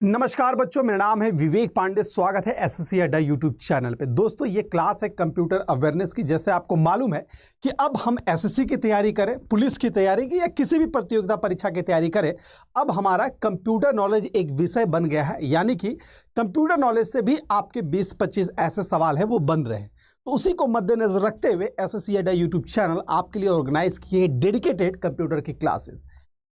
नमस्कार बच्चों, मेरा नाम है विवेक पांडे। स्वागत है एसएससी अड्डा यूट्यूब चैनल पे। दोस्तों, ये क्लास है कंप्यूटर अवेयरनेस की। जैसे आपको मालूम है कि अब हम एसएससी की तैयारी करें, पुलिस की तैयारी की या किसी भी प्रतियोगिता परीक्षा की तैयारी करें, अब हमारा कंप्यूटर नॉलेज एक विषय बन गया है। यानी कि कंप्यूटर नॉलेज से भी आपके 20-25 ऐसे सवाल हैं वो बन रहे हैं। तो उसी को मद्देनजर रखते हुए एसएससी अड्डा यूट्यूब चैनल आपके लिए ऑर्गेनाइज किए डेडिकेटेड कंप्यूटर की क्लासेस।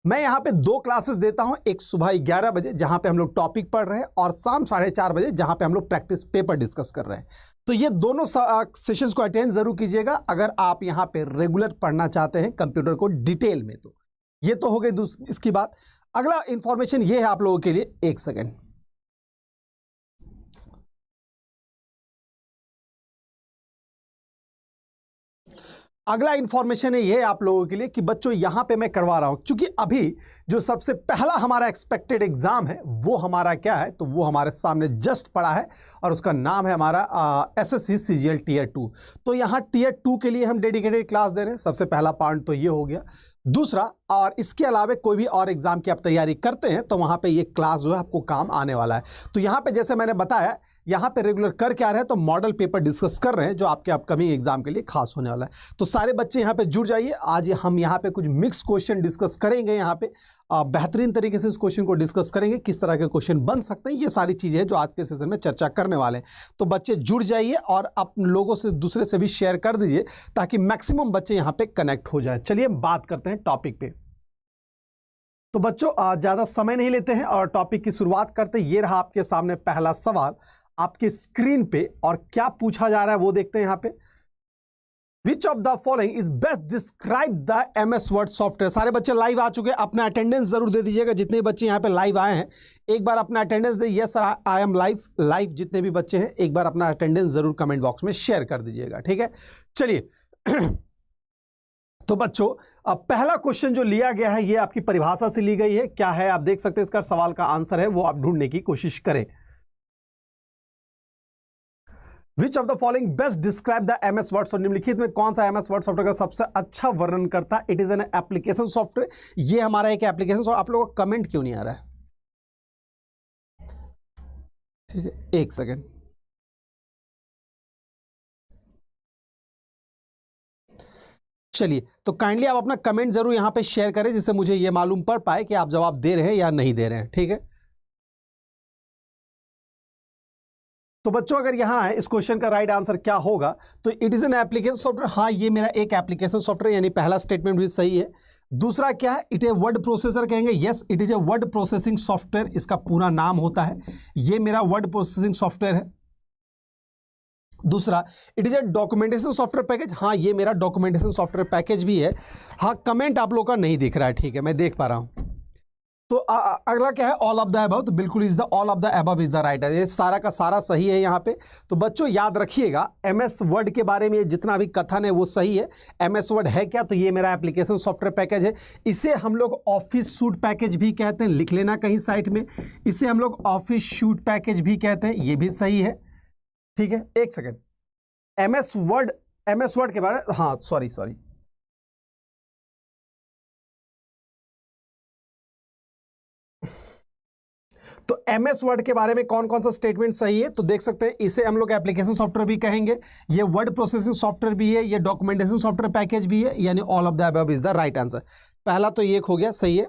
मैं यहाँ पे 2 क्लासेस देता हूँ, एक सुबह 11 बजे जहाँ पे हम लोग टॉपिक पढ़ रहे हैं और शाम 4:30 बजे जहाँ पे हम लोग प्रैक्टिस पेपर डिस्कस कर रहे हैं। तो ये दोनों सेशंस को अटेंड जरूर कीजिएगा अगर आप यहाँ पे रेगुलर पढ़ना चाहते हैं कंप्यूटर को डिटेल में। तो ये तो हो गई इसकी बात। अगला इंफॉर्मेशन ये है आप लोगों के लिए, 1 सेकेंड। अगला इंफॉर्मेशन है ये आप लोगों के लिए कि बच्चों यहाँ पे मैं करवा रहा हूँ, क्योंकि अभी जो सबसे पहला हमारा एक्सपेक्टेड एग्जाम है वो हमारा क्या है, तो वो हमारे सामने जस्ट पड़ा है और उसका नाम है हमारा एसएससी सीजीएल टीयर 2। तो यहाँ टीयर 2 के लिए हम डेडिकेटेड क्लास दे रहे हैं। सबसे पहला पॉइंट तो ये हो गया। दूसरा, और इसके अलावा कोई भी और एग्जाम की आप तैयारी करते हैं तो वहाँ पे ये क्लास जो है आपको काम आने वाला है। तो यहाँ पे जैसे मैंने बताया, यहाँ पे रेगुलर कर क्या रहे हैं, तो मॉडल पेपर डिस्कस कर रहे हैं जो आपके अपकमिंग एग्जाम के लिए खास होने वाला है। तो सारे बच्चे यहाँ पे जुड़ जाइए। आज हम यहाँ पे कुछ मिक्स क्वेश्चन डिस्कस करेंगे। यहाँ पे बेहतरीन तरीके से इस क्वेश्चन को डिस्कस करेंगे, किस तरह के क्वेश्चन बन सकते हैं। ये सारी चीज़ें जो आज के सेशन में चर्चा करने वाले हैं। तो बच्चे जुड़ जाइए और अपने लोगों से दूसरे से भी शेयर कर दीजिए ताकि मैक्सिमम बच्चे यहाँ पे कनेक्ट हो जाए। चलिए बात करते हैं टॉपिक पे। तो बच्चों, ज़्यादा समय नहीं लेते हैं और टॉपिक की शुरुआत करते हैं। ये रहा आपके सामने पहला सवाल आपके स्क्रीन पे, और क्या पूछा जा रहा है वो देखते हैं यहाँ पे। Which of the following is best describe the MS Word software. सारे बच्चे लाइव आ चुके हैं, अपना अटेंडेंस जरूर दे दीजिएगा। जितने बच्चे यहाँ पे लाइव आए हैं एक बार अपना attendance they. Yes sir, I am live. जितने भी बच्चे हैं एक बार अपना अटेंडेंस जरूर कमेंट बॉक्स में शेयर कर दीजिएगा, ठीक है। चलिए तो बच्चों, अब पहला क्वेश्चन जो लिया गया है ये आपकी परिभाषा से ली गई है। क्या है आप देख सकते हैं, इसका सवाल का आंसर है वो आप ढूंढने की कोशिश करें। Which of the following best describe the MS Word? और निम्नलिखित में कौन सा MS Word सॉफ्टवेयर का सबसे अच्छा वर्णन करता है? It is an application software. ये हमारा एक एप्लीकेशन। और आप लोगों का कमेंट क्यों नहीं आ रहा है? ठीक है, 1 सेकेंड। चलिए, तो काइंडली आप अपना कमेंट जरूर यहां पे शेयर करें जिससे मुझे ये मालूम पड़ पाए कि आप जवाब दे रहे हैं या नहीं दे रहे हैं, ठीक है। तो बच्चों, अगर यहां है इस क्वेश्चन का राइट आंसर क्या होगा, तो it is an application software. हाँ, ये मेरा एक एप्लीकेशन सॉफ्टवेयर, यानी पहला स्टेटमेंट भी सही है। दूसरा क्या है, इट ए वर्ड प्रोसेसर कहेंगे। Yes, it is a word processing software, इसका पूरा नाम होता है। ये मेरा वर्ड प्रोसेसिंग सॉफ्टवेयर है। दूसरा, it is a documentation software package. हाँ, ये मेरा डॉक्यूमेंटेशन सॉफ्टवेयर पैकेज भी है। हाँ, कमेंट आप लोग का नहीं दिख रहा है, ठीक है, मैं देख पा रहा हूं। तो अगला क्या है, ऑल ऑफ द अबव। तो बिल्कुल is the all of the above is the right. ये सारा का सारा सही है यहाँ पे। तो बच्चों याद रखिएगा, एमएस वर्ड के बारे में जितना भी कथन है वो सही है। एमएस वर्ड है क्या, तो ये मेरा एप्लीकेशन सॉफ्टवेयर पैकेज है। इसे हम लोग ऑफिस सूट पैकेज भी कहते हैं, लिख लेना कहीं साइट में। इसे हम लोग ऑफिस सूट पैकेज भी कहते हैं, ये भी सही है, ठीक है। 1 सेकेंड, एमएस वर्ड के बारे में, हाँ सॉरी तो एमएस वर्ड के बारे में कौन कौन सा स्टेटमेंट सही है, तो देख सकते हैं इसे हम लोग एप्लीकेशन सॉफ्टवेयर भी कहेंगे, ये वर्ड प्रोसेसिंग सॉफ्टवेयर भी है, ये डॉक्यूमेंटेशन सॉफ्टवेयर पैकेज भी है, यानी all of the above is the right answer. पहला तो ये हो गया, सही है।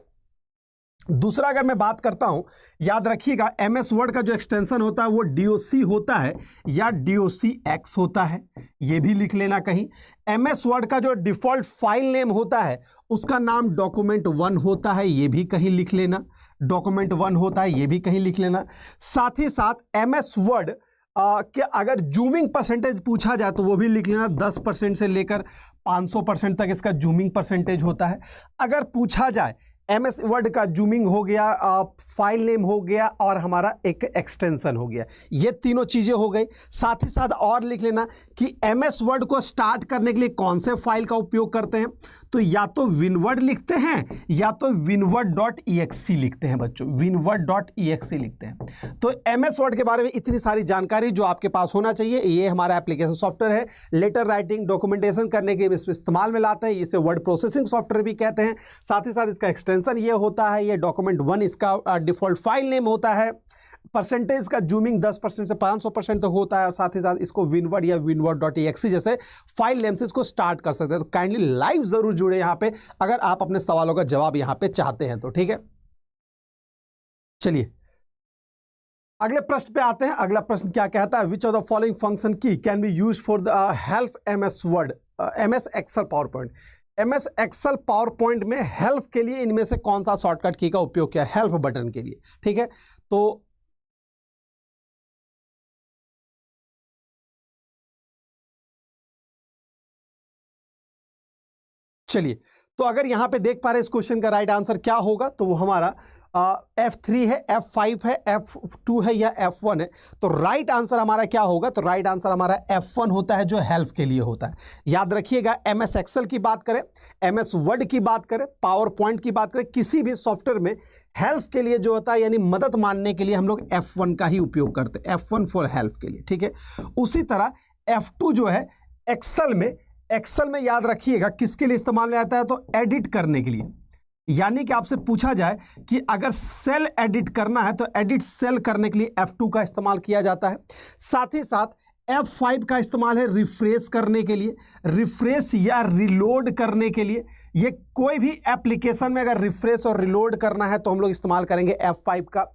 दूसरा अगर मैं बात करता हूं, याद रखिएगा एमएस वर्ड का जो एक्सटेंशन होता है वो डीओसी होता है या डीओसी एक्स होता है, ये भी लिख लेना कहीं। एमएस वर्ड का जो डिफॉल्ट फाइल नेम होता है उसका नाम डॉक्यूमेंट 1 होता है, ये भी कहीं लिख लेना। डॉक्यूमेंट 1 होता है, ये भी कहीं लिख लेना। साथ ही साथ एमएस वर्ड कि अगर जूमिंग परसेंटेज पूछा जाए तो वो भी लिख लेना। 10% से लेकर 500% तक इसका जूमिंग परसेंटेज होता है। अगर पूछा जाए एमएस वर्ड का जूमिंग हो गया, फाइल नेम हो गया और हमारा एक एक्सटेंशन हो गया, ये तीनों चीज़ें हो गई। साथ ही साथ और लिख लेना कि एमएस वर्ड को स्टार्ट करने के लिए कौन से फाइल का उपयोग करते हैं, तो या तो विनवर्ड लिखते हैं या तो winword.exe लिखते हैं बच्चों, winword.exe लिखते हैं। तो एमएस वर्ड के बारे में इतनी सारी जानकारी जो आपके पास होना चाहिए। ये हमारा एप्लीकेशन सॉफ्टवेयर है, लेटर राइटिंग डॉक्यूमेंटेशन करने के इस्तेमाल में लाते हैं, इसे वर्ड प्रोसेसिंग सॉफ्टवेयर भी कहते हैं। साथ ही साथ इसका एक्सटेंशन एक्सटेंशन ये होता है, ये document1 इसका डिफॉल्ट फाइल नेम होता है। परसेंटेज का जूमिंग 10% से 500% तक होता है, और साथ ही साथ इसको विनवर्ड या winword.exe जैसे फाइल नेम से इसको स्टार्ट कर सकते हैं। तो काइंडली लाइव जरूर जुड़े यहाँ पे अगर आप अपने सवालों का जवाब यहाँ पे चाहते हैं तो, ठीक है। चलिए अगले प्रश्न पे आते हैं। अगला प्रश्न क्या कहता है, which of the following function key can be use for the help MS Word MS Excel PowerPoint. MS Excel PowerPoint में हेल्प के लिए इनमें से कौन सा शॉर्टकट की का उपयोग किया, हेल्प बटन के लिए, ठीक है। तो चलिए, तो अगर यहां पे देख पा रहे हैं इस क्वेश्चन का राइट आंसर क्या होगा, तो वो हमारा F3 है, F5 है, F2 है या F1 है। तो राइट आंसर हमारा क्या होगा, तो राइट आंसर हमारा F1 होता है, जो हेल्प के लिए होता है। याद रखिएगा, MS एक्सेल की बात करें, MS वर्ड की बात करें, पावर पॉइंट की बात करें, किसी भी सॉफ्टवेयर में हेल्प के लिए जो होता है यानी मदद मांगने के लिए हम लोग F1 का ही उपयोग करते हैं, F1 फॉर हेल्प के लिए, ठीक है। उसी तरह F2 जो है एक्सेल में याद रखिएगा किसके लिए इस्तेमाल में आता है, तो एडिट करने के लिए। यानी कि आपसे पूछा जाए कि अगर सेल एडिट करना है तो एडिट सेल करने के लिए F2 का इस्तेमाल किया जाता है। साथ ही साथ F5 का इस्तेमाल है रिफ्रेश करने के लिए, रिफ्रेश या रिलोड करने के लिए। ये कोई भी एप्लीकेशन में अगर रिफ्रेश और रिलोड करना है तो हम लोग इस्तेमाल करेंगे F5 का।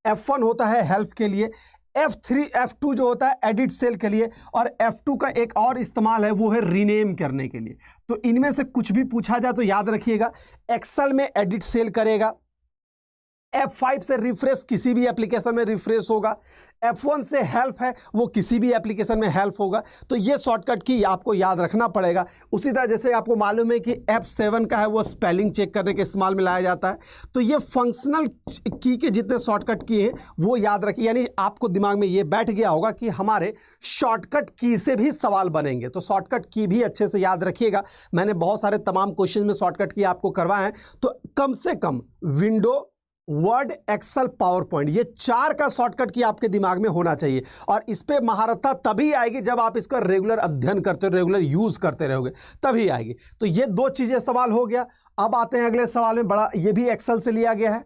F1 होता है हेल्प के लिए, F2 जो होता है एडिट सेल के लिए, और F2 का एक और इस्तेमाल है वो है रीनेम करने के लिए। तो इनमें से कुछ भी पूछा जाए तो याद रखिएगा, एक्सेल में एडिट सेल करेगा, F5 से रिफ्रेश किसी भी एप्लीकेशन में रिफ्रेश होगा, F1 से हेल्प है वो किसी भी एप्लीकेशन में हेल्प होगा। तो ये शॉर्टकट की आपको याद रखना पड़ेगा। उसी तरह जैसे आपको मालूम है कि F7 का है वो स्पेलिंग चेक करने के इस्तेमाल में लाया जाता है। तो ये फंक्शनल की के जितने शॉर्टकट की हैं वो याद रखिए, यानी आपको दिमाग में ये बैठ गया होगा कि हमारे शॉर्टकट की से भी सवाल बनेंगे। तो शॉर्टकट की भी अच्छे से याद रखिएगा। मैंने बहुत सारे तमाम क्वेश्चन में शॉर्टकट की आपको करवाए हैं, तो कम से कम window, Word, Excel, PowerPoint, ये 4 का शॉर्टकट की आपके दिमाग में होना चाहिए। और इस पे महारत तभी आएगी जब आप इसका रेगुलर अध्ययन करते हो, रेगुलर यूज करते रहोगे, तभी आएगी। तो ये 2 चीजें सवाल हो गया। अब आते हैं अगले सवाल में, बड़ा ये भी एक्सेल से लिया गया है।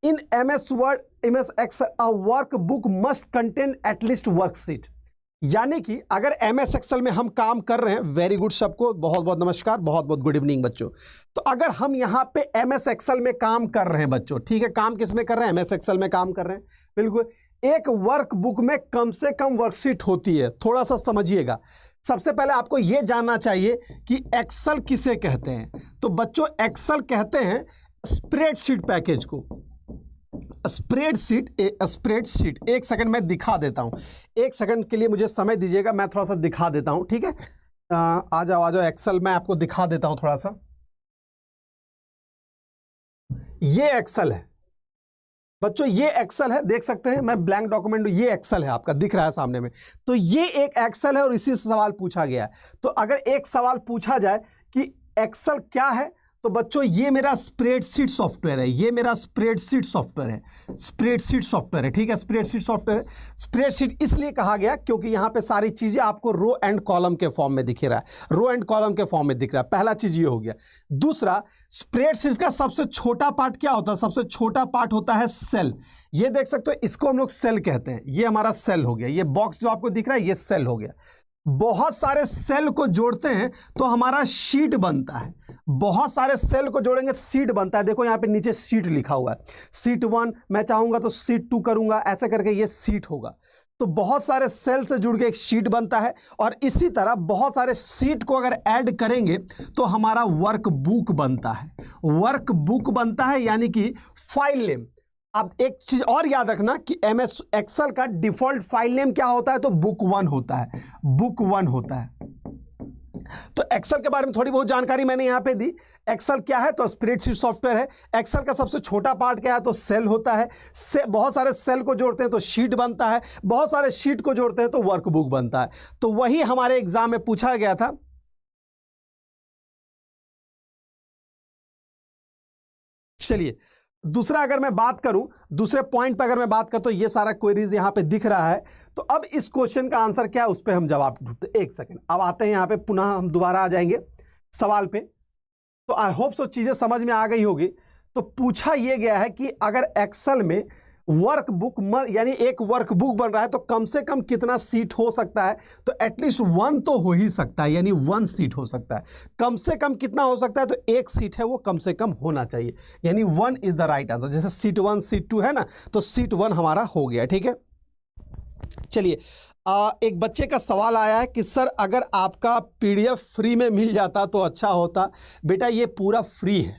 In MS Word, MS Excel a workbook must contain at least worksheet. यानी कि अगर MS एक्सेल में हम काम कर रहे हैं, वेरी गुड, सबको बहुत बहुत नमस्कार, बहुत बहुत गुड इवनिंग बच्चों। तो अगर हम यहाँ पे MS एक्सेल में काम कर रहे हैं बच्चों, ठीक है, काम किस में कर रहे हैं, MS एक्सेल में काम कर रहे हैं, बिल्कुल। एक वर्क बुक में कम से कम वर्कशीट होती है, थोड़ा सा समझिएगा। सबसे पहले आपको यह जानना चाहिए कि एक्सेल किसे कहते हैं। तो बच्चों एक्सेल कहते हैं स्प्रेडशीट पैकेज को, स्प्रेडशीट। एक सेकंड मैं दिखा देता हूं, एक सेकंड के लिए मुझे समय दीजिएगा, मैं थोड़ा सा दिखा देता हूं, ठीक है। आ जाओ एक्सेल में आपको दिखा देता हूं थोड़ा सा। ये एक्सेल है बच्चों, ये एक्सेल है, देख सकते हैं, मैं ब्लैंक डॉक्यूमेंट, ये एक्सेल है आपका, दिख रहा है सामने में। तो ये एक एक्सेल है और इसी से सवाल पूछा गया है। तो अगर एक सवाल पूछा जाए कि एक्सेल क्या है, तो बच्चों ये मेरा स्प्रेडशीट सॉफ्टवेयर है, ये मेरा स्प्रेडशीट सॉफ्टवेयर है, स्प्रेडशीट सॉफ्टवेयर है, ठीक है, स्प्रेडशीट सॉफ्टवेयर है। स्प्रेडशीट इसलिए कहा गया क्योंकि यहां पे सारी चीजें आपको रो एंड कॉलम के फॉर्म में दिख रहा है, रो एंड कॉलम के फॉर्म में दिख रहा है। पहला चीज ये हो गया। दूसरा, स्प्रेडशीट का सबसे छोटा पार्ट क्या होता है, सबसे छोटा पार्ट होता है सेल। ये देख सकते हो, इसको हम लोग सेल कहते हैं, ये हमारा सेल हो गया। ये बॉक्स जो आपको दिख रहा है ये सेल हो गया। बहुत सारे सेल को जोड़ते हैं तो हमारा शीट बनता है, बहुत सारे सेल को जोड़ेंगे शीट बनता है। देखो यहाँ पे नीचे शीट लिखा हुआ है, शीट 1, मैं चाहूंगा तो शीट 2 करूंगा, ऐसे करके ये शीट होगा। तो बहुत सारे सेल से जुड़ के एक शीट बनता है, और इसी तरह बहुत सारे शीट को अगर ऐड करेंगे तो हमारा वर्क बुक बनता है, वर्क बुक बनता है, यानी कि फाइल नेम। अब एक चीज और याद रखना कि MS एक्सेल का डिफॉल्ट फाइल नेम क्या होता है, तो बुक 1 होता है, बुक 1 होता है। तो एक्सेल के बारे में थोड़ी बहुत जानकारी मैंने यहां पे दी। एक्सेल क्या है, तो स्प्रेडशीट सॉफ्टवेयर है। एक्सेल का सबसे छोटा पार्ट क्या है, तो सेल होता है। बहुत सारे सेल को जोड़ते हैं तो शीट बनता है, बहुत सारे शीट को जोड़ते हैं तो वर्कबुक बनता है। तो वही हमारे एग्जाम में पूछा गया था। चलिए दूसरा अगर मैं बात करूं, दूसरे पॉइंट पर अगर मैं बात करता तो ये सारा क्वेरीज यहां पे दिख रहा है। तो अब इस क्वेश्चन का आंसर क्या है उस पर हम जवाब ढूंढते। एक सेकंड, अब आते हैं यहां पे, पुनः हम दोबारा आ जाएंगे सवाल पे। तो आई होप सो चीजें समझ में आ गई होगी। तो पूछा यह गया है कि अगर एक्सेल में वर्कबुक यानी एक वर्कबुक बन रहा है तो कम से कम कितना सीट हो सकता है, तो एटलीस्ट 1 तो हो ही सकता है, यानी 1 सीट हो सकता है। कम से कम कितना हो सकता है, तो 1 सीट है वो कम से कम होना चाहिए, यानी 1 इज द राइट आंसर। जैसे सीट 1 सीट 2 है ना, तो सीट 1 हमारा हो गया। ठीक है, चलिए एक बच्चे का सवाल आया है कि सर अगर आपका PDF फ्री में मिल जाता तो अच्छा होता। बेटा ये पूरा फ्री है,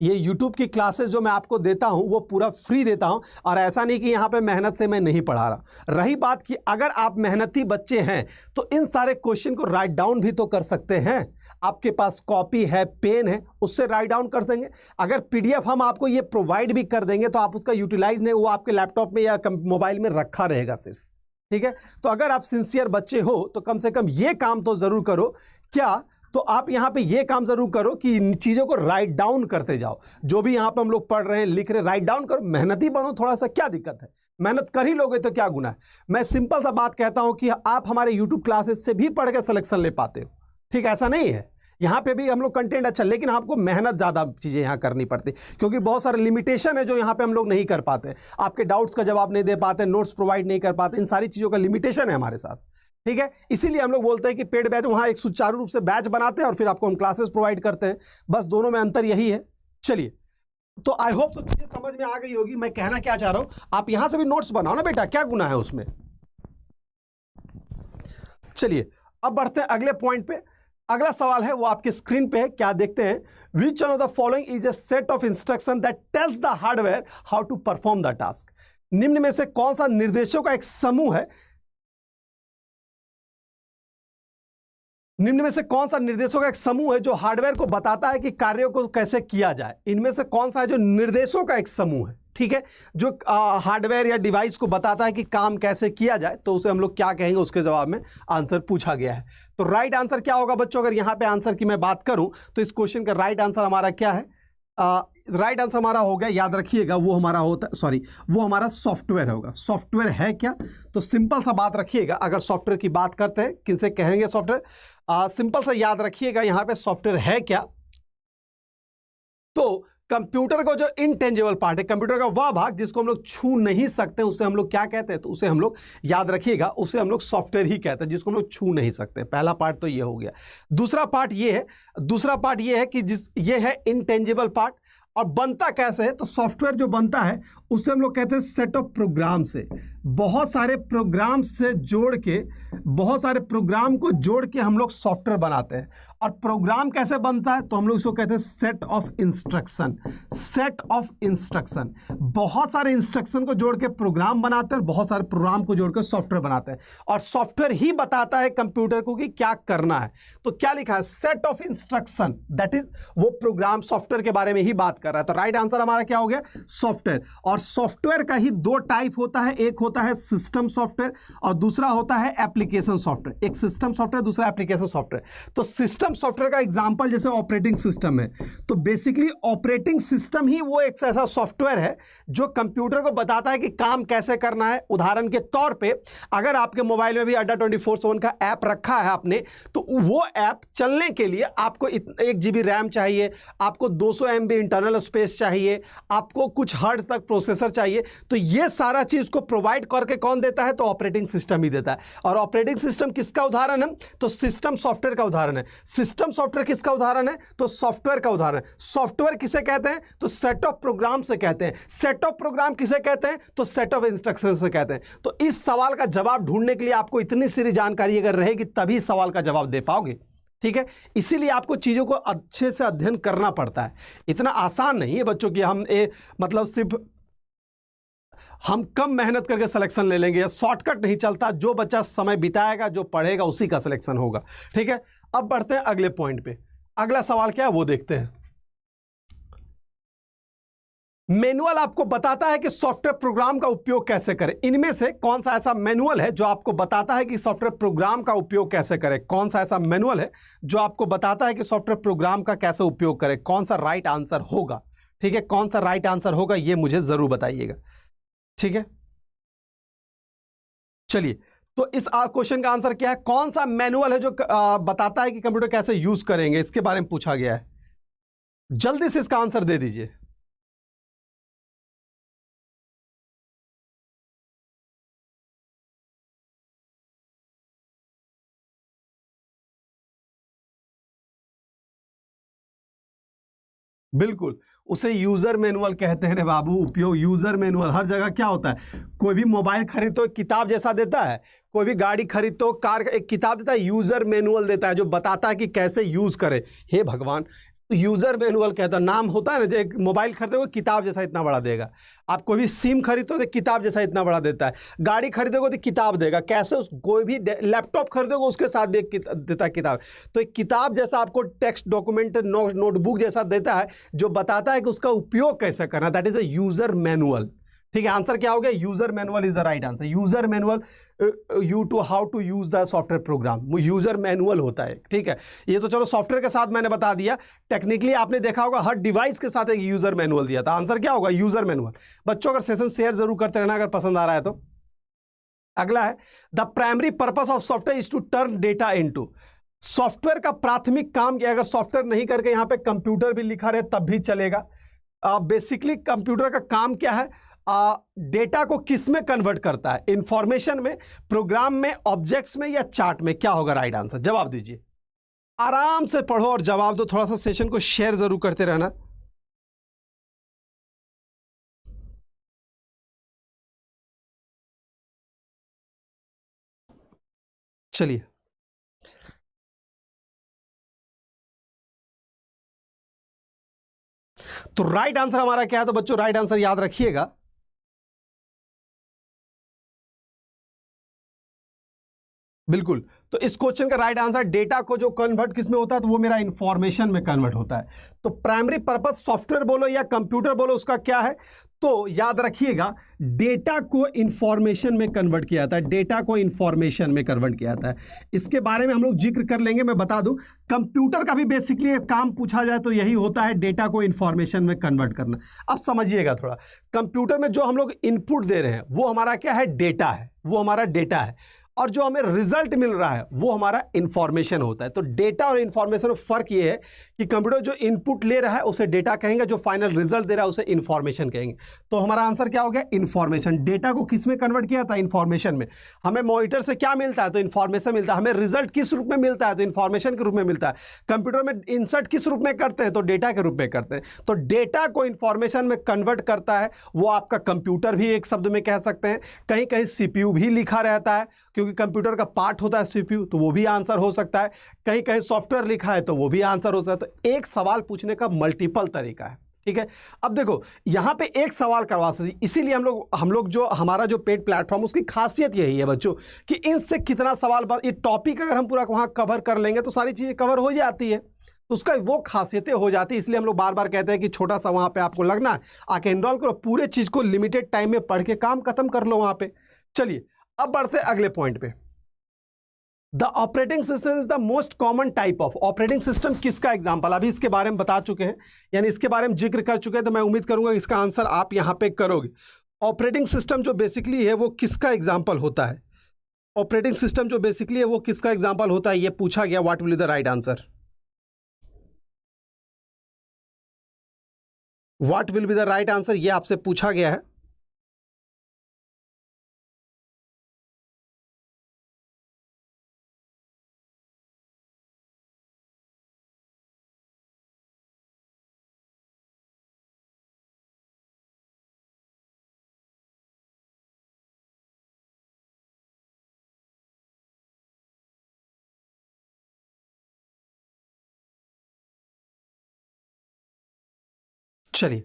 ये YouTube की क्लासेस जो मैं आपको देता हूं वो पूरा फ्री देता हूं, और ऐसा नहीं कि यहां पे मेहनत से मैं नहीं पढ़ा रहा। रही बात कि अगर आप मेहनती बच्चे हैं तो इन सारे क्वेश्चन को राइट डाउन भी तो कर सकते हैं। आपके पास कॉपी है, पेन है, उससे राइट डाउन कर देंगे। अगर PDF हम आपको ये प्रोवाइड भी कर देंगे तो आप उसका यूटिलाइज नहीं, वो आपके लैपटॉप में या मोबाइल में रखा रहेगा सिर्फ। ठीक है, तो अगर आप सिंसियर बच्चे हो तो कम से कम ये काम तो जरूर करो। क्या? तो आप यहां पे ये काम जरूर करो कि इन चीजों को राइट डाउन करते जाओ। जो भी यहां पे हम लोग पढ़ रहे हैं, लिख रहे हैं, राइट डाउन करो। मेहनती बनो थोड़ा सा, क्या दिक्कत है? मेहनत कर ही लोगे तो क्या गुनाह है। मैं सिंपल सा बात कहता हूं कि आप हमारे यूट्यूब क्लासेस से भी पढ़ के सिलेक्शन ले पाते हो। ठीक है, ऐसा नहीं है, यहाँ पे भी हम लोग कंटेंट अच्छा, लेकिन आपको मेहनत ज़्यादा चीज़ें यहाँ करनी पड़ती, क्योंकि बहुत सारे लिमिटेशन है जो यहाँ पे हम लोग नहीं कर पाते। आपके डाउट्स का जवाब नहीं दे पाते, नोट्स प्रोवाइड नहीं कर पाते, इन सारी चीज़ों का लिमिटेशन है हमारे साथ। ठीक है, इसीलिए हम लोग बोलते हैं कि पेड बैच, वहाँ एक सुचारू रूप से बैच बनाते हैं और फिर आपको हम क्लासेस प्रोवाइड करते हैं। बस दोनों में अंतर यही है। चलिए, तो आई होप चीज़ें समझ में आ गई होगी। मैं कहना क्या चाह रहा हूँ, आप यहाँ से भी नोट्स बनाओ ना बेटा, क्या गुनाह है उसमें। चलिए अब बढ़ते हैं अगले पॉइंट पे। अगला सवाल है वो आपके स्क्रीन पे है, क्या देखते हैं। Which one of the following is a set of instruction that tells the hardware how to perform the task. निम्न में से कौन सा निर्देशों का एक समूह है, निम्न में से कौन सा निर्देशों का एक समूह है जो हार्डवेयर को बताता है कि कार्यों को कैसे किया जाए। इनमें से कौन सा है जो निर्देशों का एक समूह है, ठीक है, जो हार्डवेयर या डिवाइस को बताता है कि काम कैसे किया जाए, तो उसे हम लोग क्या कहेंगे, उसके जवाब में आंसर पूछा गया है। तो राइट आंसर क्या होगा बच्चों? अगर यहां पे आंसर की मैं बात करूं तो इस क्वेश्चन का राइट आंसर हमारा क्या है? राइट आंसर हमारा हो गया, याद रखिएगा, वो हमारा होता है, सॉरी, वो हमारा सॉफ्टवेयर होगा। सॉफ्टवेयर है क्या? तो सिंपल सा बात रखिएगा, अगर सॉफ्टवेयर की बात करते हैं, किनसे कहेंगे सॉफ्टवेयर? सिंपल सा याद रखिएगा, यहां पे सॉफ्टवेयर है क्या, तो कंप्यूटर का जो इंटेंजिबल पार्ट है, कंप्यूटर का वह भाग जिसको हम लोग छू नहीं सकते, उसे हम लोग क्या कहते हैं? तो उसे हम लोग, याद रखिएगा, उसे हम लोग सॉफ्टवेयर ही कहते हैं, जिसको हम लोग छू नहीं सकते। पहला पार्ट तो ये हो गया। दूसरा पार्ट ये है कि ये है इंटेंजिबल पार्ट, और बनता कैसे है? तो सॉफ्टवेयर जो बनता है उसे हम लोग कहते हैं सेट ऑफ प्रोग्राम से, बहुत सारे प्रोग्राम से जोड़ के, बहुत सारे प्रोग्राम को जोड़ के हम लोग सॉफ्टवेयर बनाते हैं। और प्रोग्राम कैसे बनता है? तो हम लोग इसको कहते हैं set of instruction. Set of instruction, बहुत सारे इंस्ट्रक्शन को जोड़ के प्रोग्राम बनाते हैं, और बहुत सारे प्रोग्राम को जोड़ के सॉफ्टवेयर बनाते हैं, और सॉफ्टवेयर ही बताता है कंप्यूटर को कि क्या करना है। तो क्या लिखा है? Set of instruction, that is वो प्रोग्राम सॉफ्टवेयर के बारे में ही बात कर रहा है। तो राइट आंसर हमारा क्या हो गया? सॉफ्टवेयर। और सॉफ्टवेयर का ही 2 टाइप होता है, एक होता है सिस्टम सॉफ्टवेयर और दूसरा होता है एप्लीकेशन सॉफ्टवेयर। एक सिस्टम सॉफ्टवेयर, दूसरा एप्लीकेशन सॉफ्टवेयर। तो सिस्टम सॉफ्टवेयर का एग्जांपल जैसे ऑपरेटिंग सिस्टम है, तो बेसिकली ऑपरेटिंग सिस्टम ही वो एक ऐसा सॉफ्टवेयर है जो कंप्यूटर को बताता है कि काम कैसे करना है। उदाहरण के तौर पे अगर आपके मोबाइल में भी अड्डा 24/7 का ऐप रखा है आपने, तो वो ऐप चलने के लिए आपको 1 GB रैम चाहिए, आपको 200 MB इंटरनल स्पेस चाहिए, आपको कुछ हर्ट्ज तक प्रोसेसर चाहिए। तो ये सारा चीज को प्रोवाइड करके कौन देता है? तो ऑपरेटिंग सिस्टम ही देता है। और ऑपरेटिंग सिस्टम किसका उदाहरण है? तो सिस्टम सॉफ्टवेयर का उदाहरण है। सिस्टम सॉफ्टवेयर किसका उदाहरण है? तो सॉफ्टवेयर का उदाहरण है। सॉफ्टवेयर किसे कहते हैं? तो सेट ऑफ प्रोग्राम से कहते हैं। सेट ऑफ प्रोग्राम किसे कहते हैं? तो सेट ऑफ इंस्ट्रक्शन से कहते हैं। तो इस सवाल का जवाब ढूंढने के लिए आपको इतनी सारी जानकारी अगर रहेगी तभी सवाल का जवाब दे पाओगे। ठीक है, इसीलिए आपको चीजों को अच्छे से अध्ययन करना पड़ता है। इतना आसान नहीं है बच्चों कि मतलब सिर्फ हम कम मेहनत करके सिलेक्शन ले लेंगे, या शॉर्टकट नहीं चलता। जो बच्चा समय बिताएगा, जो पढ़ेगा, उसी का सिलेक्शन होगा। ठीक है, अब बढ़ते हैं अगले पॉइंट पे। अगला सवाल क्या है वो देखते हैं। मैनुअल आपको बताता है कि सॉफ्टवेयर प्रोग्राम का उपयोग कैसे करें। इनमें से कौन सा ऐसा मैनुअल है जो आपको बताता है कि सॉफ्टवेयर प्रोग्राम का उपयोग कैसे करें? कौन सा ऐसा मैनुअल है जो आपको बताता है कि सॉफ्टवेयर प्रोग्राम का कैसे उपयोग करें? कौन सा राइट आंसर होगा? ठीक है, कौन सा राइट आंसर होगा ये मुझे जरूर बताइएगा। ठीक है, चलिए, तो इस क्वेश्चन का आंसर क्या है? कौन सा मैनुअल है जो बताता है कि कंप्यूटर कैसे यूज करेंगे? इसके बारे में पूछा गया है। जल्दी से इसका आंसर दे दीजिए। बिल्कुल, उसे यूजर मैनुअल कहते हैं रे बाबू। उपयोग यूजर मैनुअल हर जगह क्या होता है, कोई भी मोबाइल खरीदो एक किताब जैसा देता है, कोई भी गाड़ी खरीदो कार एक किताब देता है, यूजर मैनुअल देता है जो बताता है कि कैसे यूज करे। हे भगवान, यूजर मैनुअल कहता है। नाम होता है ना, जो एक मोबाइल खरीदोगे किताब जैसा इतना बड़ा देगा, आप कोई भी सिम खरीदो तो किताब जैसा इतना बड़ा देता है, गाड़ी खरीदोगे तो किताब देगा, कैसे उस कोई भी लैपटॉप खरीदोगे उसके साथ भी एक देता है किताब। तो एक किताब जैसा आपको टेक्स्ट डॉक्यूमेंट नोटबुक जैसा देता है जो बताता है कि उसका उपयोग कैसे करना, that is a user manual. ठीक है, आंसर क्या हो गया, user manual is the right answer. User manual you to how to use the software program, वो यूजर मैनुअल होता है। ठीक है, ये तो चलो सॉफ्टवेयर के साथ मैंने बता दिया। टेक्निकली आपने देखा होगा हर डिवाइस के साथ एक यूजर मैनुअल दिया था। आंसर क्या होगा, यूजर मैनुअल। बच्चों अगर सेशन शेयर जरूर करते रहना अगर पसंद आ रहा है तो। अगला है, the primary purpose of software is to turn data into. Software का प्राथमिक काम क्या, अगर सॉफ्टवेयर नहीं करके यहां पे कंप्यूटर भी लिखा रहे तब भी चलेगा। बेसिकली कंप्यूटर का काम क्या है, डेटा को किस में कन्वर्ट करता है, इंफॉर्मेशन में, प्रोग्राम में, ऑब्जेक्ट्स में या चार्ट में। क्या होगा राइट आंसर, जवाब दीजिए। आराम से पढ़ो और जवाब दो, थोड़ा सा सेशन को शेयर जरूर करते रहना। चलिए, तो राइट आंसर हमारा क्या है, तो बच्चों राइट आंसर याद रखिएगा, बिल्कुल। तो इस क्वेश्चन का राइट आंसर, डेटा को जो कन्वर्ट किस में होता है, तो वो मेरा इंफॉर्मेशन में कन्वर्ट होता है। तो प्राइमरी पर्पस सॉफ्टवेयर बोलो या कंप्यूटर बोलो, उसका क्या है, तो याद रखिएगा डेटा को इंफॉर्मेशन में कन्वर्ट किया जाता है, डेटा को इंफॉर्मेशन में कन्वर्ट किया जाता है। इसके बारे में हम लोग जिक्र कर लेंगे। मैं बता दूं, कंप्यूटर का भी बेसिकली काम पूछा जाए तो यही होता है, डेटा को इंफॉर्मेशन में कन्वर्ट करना। अब समझिएगा थोड़ा, कंप्यूटर में जो हम लोग इनपुट दे रहे हैं वो हमारा क्या है, डेटा है, वो हमारा डेटा है, और जो हमें रिजल्ट मिल रहा है वो हमारा इंफॉर्मेशन होता है। तो डेटा और इंफॉर्मेशन में फर्क ये है कि कंप्यूटर जो इनपुट ले रहा है उसे डेटा कहेंगे, जो फाइनल रिजल्ट दे रहा है उसे इंफॉर्मेशन कहेंगे। तो हमारा आंसर क्या हो गया, इंफॉर्मेशन। डेटा को किस में कन्वर्ट किया था, इंफॉर्मेशन में। हमें मॉनिटर से क्या मिलता है, तो इंफॉर्मेशन मिलता है। हमें रिजल्ट किस रूप में मिलता है, तो इंफॉर्मेशन के रूप में मिलता है। कंप्यूटर में इंसर्ट किस रूप में करते हैं, तो डेटा के रूप में करते हैं। तो डेटा को इंफॉर्मेशन में कन्वर्ट करता है वो आपका कंप्यूटर भी एक शब्द में कह सकते हैं। कहीं कहीं सीपीयू भी लिखा रहता है क्योंकि कंप्यूटर का पार्ट होता है सीपीयू, तो वो भी आंसर हो सकता है। कहीं कहीं सॉफ्टवेयर लिखा है तो वो भी आंसर हो सकता है। तो एक सवाल पूछने का मल्टीपल तरीका है। ठीक है, अब देखो यहां पे एक सवाल करवा सकते, इसीलिए हम लोग जो हमारा जो पेड प्लेटफॉर्म, उसकी खासियत यही है बच्चों कि इनसे कितना सवाल, ये टॉपिक अगर हम पूरा वहां कवर कर लेंगे तो सारी चीजें कवर हो जाती है, तो उसका वो खासियतें हो जाती है। इसलिए हम लोग बार बार कहते हैं कि छोटा सा वहां पे आपको लगना है, आके एनरोल करो, पूरे चीज को लिमिटेड टाइम में पढ़ के काम खत्म कर लो वहां पे। चलिए अब बढ़ते अगले पॉइंट पे। The operating system is the most common type of. Operating system किसका एग्जांपल, अभी इसके बारे में बता चुके हैं, यानी इसके बारे में जिक्र कर चुके हैं, तो मैं उम्मीद करूंगा इसका आंसर आप यहां पे करोगे। ऑपरेटिंग सिस्टम जो बेसिकली है वो किसका एग्जांपल होता है, ऑपरेटिंग सिस्टम जो बेसिकली है वो किसका एग्जांपल होता है, ये पूछा गया। What will be the right answer, what will be the right answer, ये आपसे पूछा गया है। चलिए,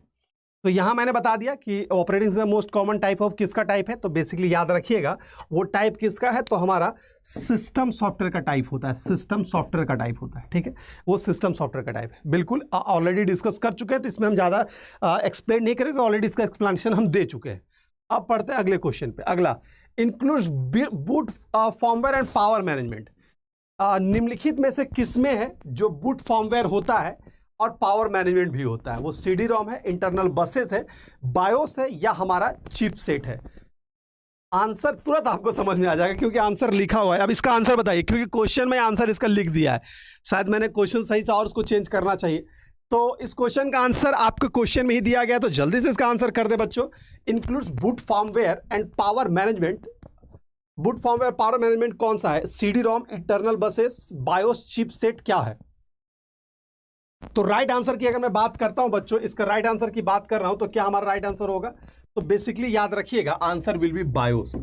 तो यहां मैंने बता दिया कि operating system most common type of किसका टाइप है, तो बेसिकली याद रखिएगा वो टाइप किसका है, तो हमारा सिस्टम सॉफ्टवेयर का टाइप होता है, सिस्टम सॉफ्टवेयर का टाइप होता है। ठीक है, वो सिस्टम सॉफ्टवेयर का टाइप है। बिल्कुल ऑलरेडी डिस्कस कर चुके हैं, तो इसमें हम ज़्यादा एक्सप्लेन नहीं करेंगे, ऑलरेडी इसका एक्सप्लेनेशन हम दे चुके हैं। अब पढ़ते हैं अगले क्वेश्चन पे। अगला, includes boot firmware and power management. निम्नलिखित में से किसमें है जो बूट फॉर्मवेयर होता है और पावर मैनेजमेंट भी होता है, वो सीडी रोम है, इंटरनल बसेस है, बायोस है, या हमारा चिपसेट है। आंसर तुरंत आपको समझ में आ जाएगा क्योंकि आंसर लिखा हुआ है। अब इसका आंसर बताइए, क्योंकि क्वेश्चन में आंसर इसका लिख दिया है, शायद मैंने क्वेश्चन सही था और उसको चेंज करना चाहिए। तो इस क्वेश्चन का आंसर आपके क्वेश्चन में ही दिया गया, तो जल्दी से इसका आंसर कर दे बच्चों। Includes boot firmware and power management. Boot firmware power management कौन सा है, CD ROM, internal buses, BIOS, chipset, क्या है? तो राइट आंसर की अगर मैं बात करता हूं बच्चों, इसका राइट आंसर की बात कर रहा हूं, तो क्या हमारा राइट आंसर होगा? तो बेसिकली याद रखिएगा answer will be BIOS.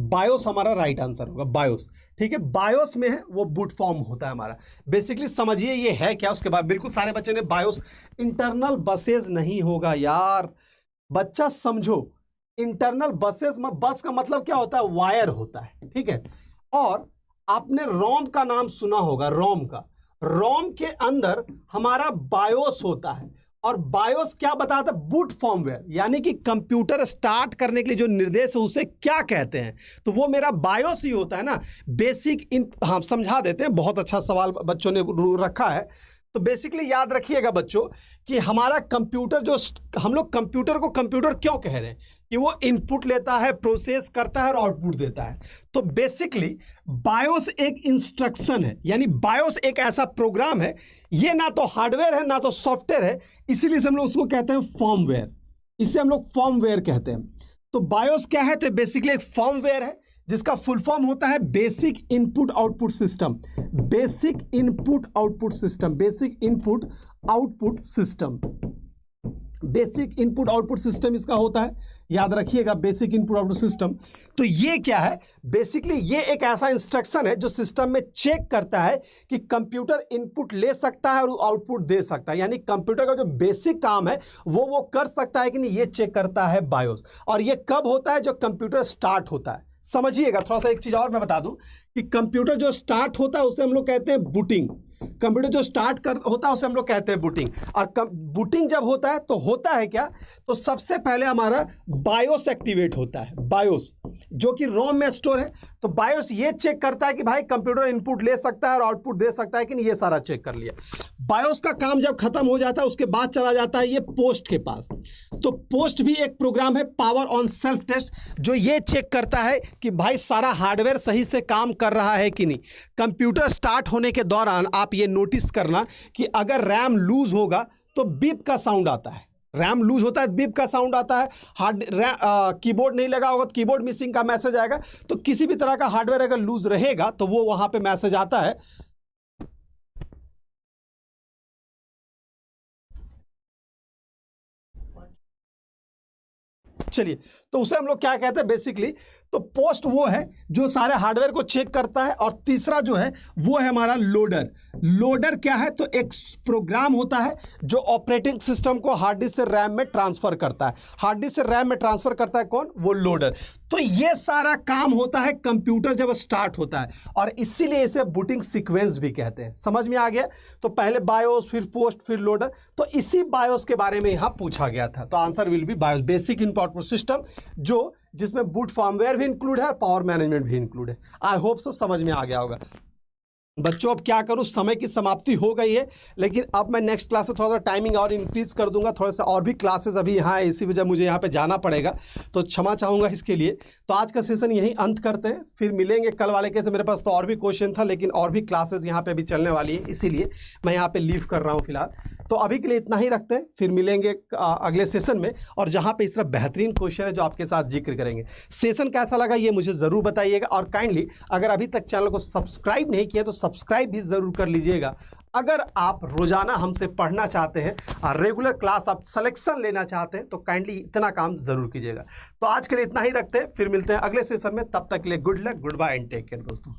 BIOS हमारा राइट आंसर होगा, बायोस। ठीक है, बायोस में है वो बूट फॉर्म होता है हमारा। बेसिकली समझिए ये है क्या, उसके बाद बिल्कुल सारे बच्चे ने बायोस, इंटरनल बसेज नहीं होगा यार, बच्चा समझो, इंटरनल बसेस में बस का मतलब क्या होता है? वायर होता है। ठीक है, और आपने रोम का नाम सुना होगा, रोम का, रोम के अंदर हमारा बायोस होता है। और बायोस क्या बताता है? बूट फॉर्मवेयर, यानी कि कंप्यूटर स्टार्ट करने के लिए जो निर्देश है उसे क्या कहते हैं? तो वो मेरा बायोस ही होता है ना। बेसिक इन, हाँ समझा देते हैं, बहुत अच्छा सवाल बच्चों ने रखा है। तो बेसिकली याद रखिएगा बच्चों कि हमारा कंप्यूटर जो, हम लोग कंप्यूटर को कंप्यूटर क्यों कह रहे हैं? कि वो इनपुट लेता है, प्रोसेस करता है और आउटपुट देता है। तो बेसिकली बायोस एक इंस्ट्रक्शन है, यानी बायोस एक ऐसा प्रोग्राम है, ये ना तो हार्डवेयर है ना तो सॉफ्टवेयर है, इसीलिए हम लोग उसको कहते हैं फर्मवेयर। इसे हम लोग फर्मवेयर कहते हैं। तो बायोस क्या है? तो बेसिकली एक फर्मवेयर है जिसका फुल फॉर्म होता है basic input output system. Basic input output system, basic input output system, basic input output system इसका होता है। याद रखिएगा बेसिक इनपुट आउटपुट सिस्टम। तो ये क्या है? बेसिकली ये एक ऐसा इंस्ट्रक्शन है जो सिस्टम में चेक करता है कि कंप्यूटर इनपुट ले सकता है और आउटपुट दे सकता है, यानी कंप्यूटर का जो बेसिक काम है वो कर सकता है कि नहीं, ये चेक करता है बायोस। और ये कब होता है? जो कंप्यूटर स्टार्ट होता है। समझिएगा, थोड़ा सा एक चीज और मैं बता दूं कि कंप्यूटर जो स्टार्ट होता है उसे हम लोग कहते हैं बूटिंग। कंप्यूटर जो स्टार्ट होता है उसे हम लोग कहते हैं बूटिंग। और बूटिंग जब होता है तो होता है क्या? तो सबसे पहले हमारा बायोस एक्टिवेट होता है, बायोस जो कि रोम में स्टोर है। तो बायोस ये चेक करता है कि भाई कंप्यूटर इनपुट ले सकता है और आउटपुट दे सकता है कि नहीं, ये सारा चेक कर लिया। बायोस का काम जब खत्म हो जाता है उसके बाद चला जाता है ये पोस्ट के पास। तो पोस्ट भी एक प्रोग्राम है, पावर ऑन सेल्फ टेस्ट, जो ये चेक करता है कि भाई सारा हार्डवेयर सही से काम कर रहा है कि नहीं। कंप्यूटर स्टार्ट होने के दौरान आप ये नोटिस करना कि अगर रैम लूज होगा तो बीप का साउंड आता है, रैम लूज होता है बीप का साउंड आता है। कीबोर्ड नहीं लगा होगा तो कीबोर्ड मिसिंग का मैसेज आएगा। तो किसी भी तरह का हार्डवेयर अगर लूज रहेगा तो वो वहां पे मैसेज आता है। चलिए, तो उसे हम लोग क्या कहते हैं बेसिकली? तो पोस्ट वो है जो सारे हार्डवेयर को चेक करता है। और तीसरा जो है वो है हमारा लोडर। लोडर क्या है? तो एक प्रोग्राम होता है जो ऑपरेटिंग सिस्टम को हार्ड डिस्क से रैम में ट्रांसफर करता है। हार्ड डिस्क से रैम में ट्रांसफर करता है कौन? वो लोडर। तो ये सारा काम होता है कंप्यूटर जब स्टार्ट होता है, और इसीलिए इसे बूटिंग सीक्वेंस भी कहते हैं। समझ में आ गया? तो पहले बायोस, फिर पोस्ट, फिर लोडर। तो इसी बायोस के बारे में यहां पूछा गया था। तो answer will be BIOS, basic input system, जो जिसमें बूट फर्मवेयर भी इंक्लूड है और पावर मैनेजमेंट भी इंक्लूड है। आई होप सो समझ में आ गया होगा बच्चों। अब क्या करूं, समय की समाप्ति हो गई है, लेकिन अब मैं नेक्स्ट क्लास से थोड़ा सा टाइमिंग और इंक्रीज कर दूंगा। थोड़ा सा और भी क्लासेस अभी यहाँ है, इसी वजह मुझे यहाँ पे जाना पड़ेगा, तो क्षमा चाहूँगा इसके लिए। तो आज का सेशन यहीं अंत करते हैं, फिर मिलेंगे कल वाले के से। मेरे पास तो और भी क्वेश्चन था, लेकिन और भी क्लासेस यहाँ पे अभी चलने वाली है, इसीलिए मैं यहाँ पे लीव कर रहा हूँ फिलहाल। तो अभी के लिए इतना ही रखते हैं, फिर मिलेंगे अगले सेशन में, और जहाँ पे इस तरह बेहतरीन क्वेश्चन है जो आपके साथ जिक्र करेंगे। सेशन कैसा लगा ये मुझे ज़रूर बताइएगा, और काइंडली अगर अभी तक चैनल को सब्सक्राइब नहीं किया तो सब्सक्राइब भी ज़रूर कर लीजिएगा। अगर आप रोजाना हमसे पढ़ना चाहते हैं और रेगुलर क्लास आप सिलेक्शन लेना चाहते हैं तो काइंडली इतना काम जरूर कीजिएगा। तो आज के लिए इतना ही रखते हैं, फिर मिलते हैं अगले सेशन में। तब तक के लिए good luck, goodbye and take care दोस्तों।